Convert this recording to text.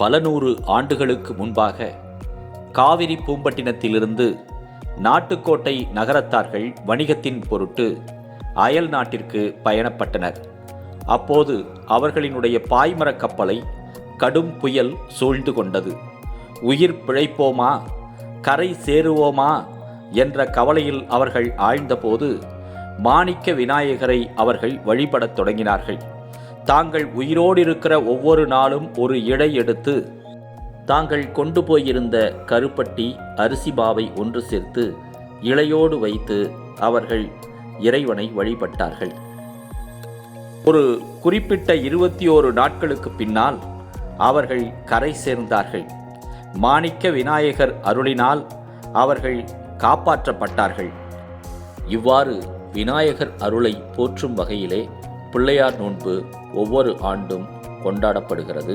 பல நூறு ஆண்டுகளுக்கு முன்பாக காவிரி பூம்பட்டினத்திலிருந்து நாட்டுக்கோட்டை நகரத்தார்கள் வணிகத்தின் பொருட்டு அயல் நாட்டிற்கு பயணப்பட்டனர். அப்போது அவர்களினுடைய பாய்மரக் கப்பலை கடும் புயல் சூழ்ந்து கொண்டது. உயிர் பிழைப்போமா, கரை சேருவோமா என்ற கவலையில் அவர்கள் ஆழ்ந்தபோது மாணிக்க விநாயகரை அவர்கள் வழிபடத் தொடங்கினார்கள். தாங்கள் உயிரோடு இருக்கிற ஒவ்வொரு நாளும் ஒரு இழை எடுத்து தாங்கள் கொண்டு போயிருந்த கருப்பட்டி அரிசி மாவை ஒன்று சேர்த்து இலையோடு வைத்து அவர்கள் இறைவனை வழிபட்டார்கள். ஒரு குறிப்பிட்ட 21 நாட்களுக்கு பின்னால் அவர்கள் கரை சேர்ந்தார்கள். மாணிக்க விநாயகர் அருளினால் அவர்கள் காப்பாற்றப்பட்டார்கள். இவ்வாறு விநாயகர் அருளை போற்றும் வகையிலே பிள்ளையார் நோன்பு ஒவ்வொரு ஆண்டும் கொண்டாடப்படுகிறது.